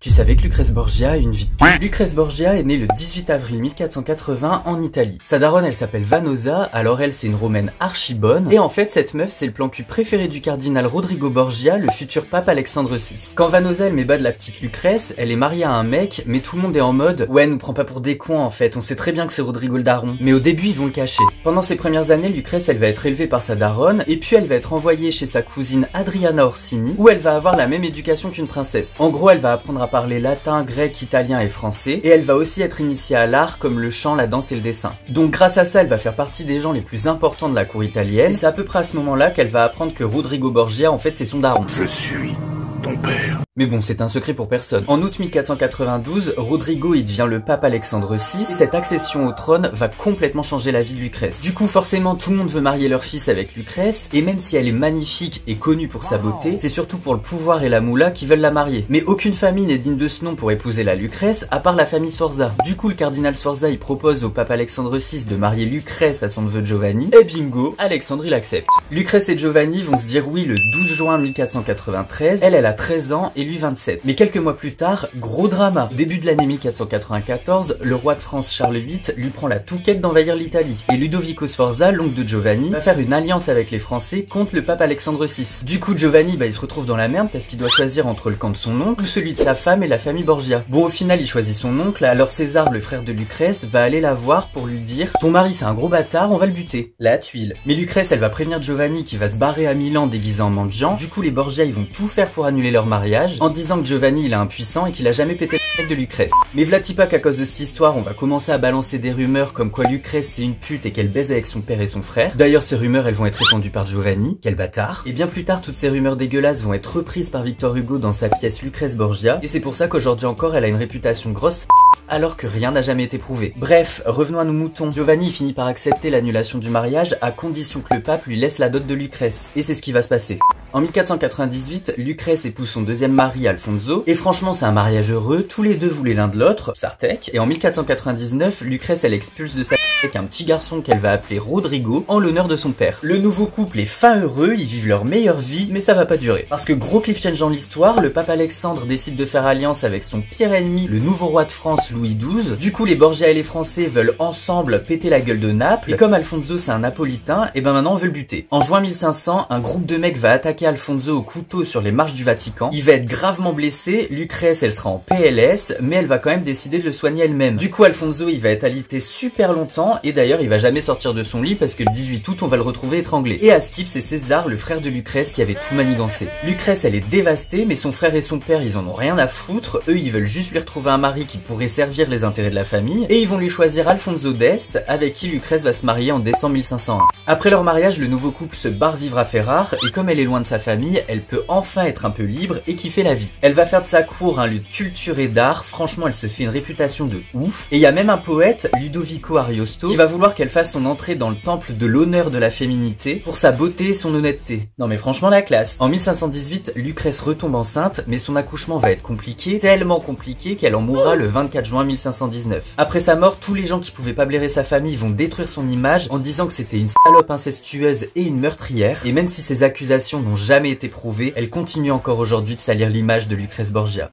Tu savais que Lucrèce Borgia a une vie de pute? Lucrèce Borgia est née le 18 avril 1480 en Italie. Sa daronne, elle s'appelle Vanosa, alors elle c'est une romaine archi bonne. Et en fait, cette meuf c'est le plan cul préféré du cardinal Rodrigo Borgia, le futur pape Alexandre VI. Quand Vanosa elle met bas de la petite Lucrèce, elle est mariée à un mec, mais tout le monde est en mode ouais, nous prend pas pour des cons en fait, on sait très bien que c'est Rodrigo le daron. Mais au début ils vont le cacher. Pendant ses premières années, Lucrèce elle va être élevée par sa daronne, et puis elle va être envoyée chez sa cousine Adriana Orsini, où elle va avoir la même éducation qu'une princesse. En gros, elle va apprendre à parler latin, grec, italien et français, et elle va aussi être initiée à l'art comme le chant, la danse et le dessin. Donc grâce à ça, elle va faire partie des gens les plus importants de la cour italienne, et c'est à peu près à ce moment-là qu'elle va apprendre que Rodrigo Borgia en fait c'est son daron. Je suis ton père. Mais bon, c'est un secret pour personne. En août 1492, Rodrigo il devient le pape Alexandre VI, et cette accession au trône va complètement changer la vie de Lucrèce. Du coup, forcément, tout le monde veut marier leur fils avec Lucrèce, et même si elle est magnifique et connue pour sa beauté, c'est surtout pour le pouvoir et la moula qui veulent la marier. Mais aucune famille n'est digne de ce nom pour épouser la Lucrèce, à part la famille Sforza. Du coup, le cardinal Sforza il propose au pape Alexandre VI de marier Lucrèce à son neveu Giovanni, et bingo, Alexandre il accepte. Lucrèce et Giovanni vont se dire oui le 12 juin 1493, elle a 13 ans et lui 27. Mais quelques mois plus tard, gros drama. Début de l'année 1494, le roi de France Charles VIII lui prend la touquette d'envahir l'Italie. Et Ludovico Sforza, l'oncle de Giovanni, va faire une alliance avec les Français contre le pape Alexandre VI. Du coup, Giovanni, il se retrouve dans la merde parce qu'il doit choisir entre le camp de son oncle ou celui de sa femme et la famille Borgia. Bon, au final, il choisit son oncle, alors César, le frère de Lucrèce, va aller la voir pour lui dire « Ton mari, c'est un gros bâtard, on va le buter. » La tuile. Mais Lucrèce, elle va prévenir Giovanni qui va se barrer à Milan déguisé en mendiant. Du coup, les Borgia, ils vont tout faire pour annuler leur mariage, en disant que Giovanni il est impuissant et qu'il a jamais pété le mec de Lucrèce. Mais vlati pas qu'à cause de cette histoire, on va commencer à balancer des rumeurs comme quoi Lucrèce c'est une pute et qu'elle baise avec son père et son frère. D'ailleurs, ces rumeurs elles vont être répandues par Giovanni, quel bâtard. Et bien plus tard, toutes ces rumeurs dégueulasses vont être reprises par Victor Hugo dans sa pièce Lucrèce Borgia, et c'est pour ça qu'aujourd'hui encore elle a une réputation grosse alors que rien n'a jamais été prouvé. Bref, revenons à nos moutons. Giovanni finit par accepter l'annulation du mariage à condition que le pape lui laisse la dot de Lucrèce. Et c'est ce qui va se passer. En 1498, Lucrèce épouse son deuxième mari Alfonso, et franchement c'est un mariage heureux, tous les deux voulaient l'un de l'autre, Sartec, et en 1499, Lucrèce elle expulse de sa avec un petit garçon qu'elle va appeler Rodrigo, en l'honneur de son père. Le nouveau couple est fin heureux, ils vivent leur meilleure vie, mais ça va pas durer. Parce que gros cliff change dans l'histoire, le pape Alexandre décide de faire alliance avec son pire ennemi, le nouveau roi de France Louis XII. Du coup les Borgia et les Français veulent ensemble péter la gueule de Naples, et comme Alfonso c'est un napolitain, et ben maintenant on veut le buter. En juin 1500, un groupe de mecs va attaquer Alfonso au couteau sur les marches du Vatican. Il va être gravement blessé, Lucrèce elle sera en PLS, mais elle va quand même décider de le soigner elle-même. Du coup Alfonso il va être alité super longtemps, et d'ailleurs il va jamais sortir de son lit parce que le 18 août on va le retrouver étranglé. Et à Skip c'est César, le frère de Lucrèce, qui avait tout manigancé. Lucrèce elle est dévastée, mais son frère et son père ils en ont rien à foutre, eux ils veulent juste lui retrouver un mari qui pourrait servir les intérêts de la famille, et ils vont lui choisir Alfonso d'Este, avec qui Lucrèce va se marier en décembre 1501. Après leur mariage, le nouveau couple se barre vivre à Ferrare, et comme elle est loin de sa famille, elle peut enfin être un peu libre et kiffer la vie. Elle va faire de sa cour un lieu de culture et d'art, franchement elle se fait une réputation de ouf, et il y a même un poète, Ludovico Ariosto, qui va vouloir qu'elle fasse son entrée dans le temple de l'honneur de la féminité, pour sa beauté et son honnêteté. Non mais franchement la classe. En 1518, Lucrèce retombe enceinte, mais son accouchement va être compliqué, tellement compliqué qu'elle en mourra le 24 juin 1519. Après sa mort, tous les gens qui pouvaient pas blairer sa famille vont détruire son image en disant que c'était une salope incestueuse et une meurtrière, et même si ces accusations n'ont jamais été prouvées, elle continue encore aujourd'hui de salir l'image de Lucrèce Borgia.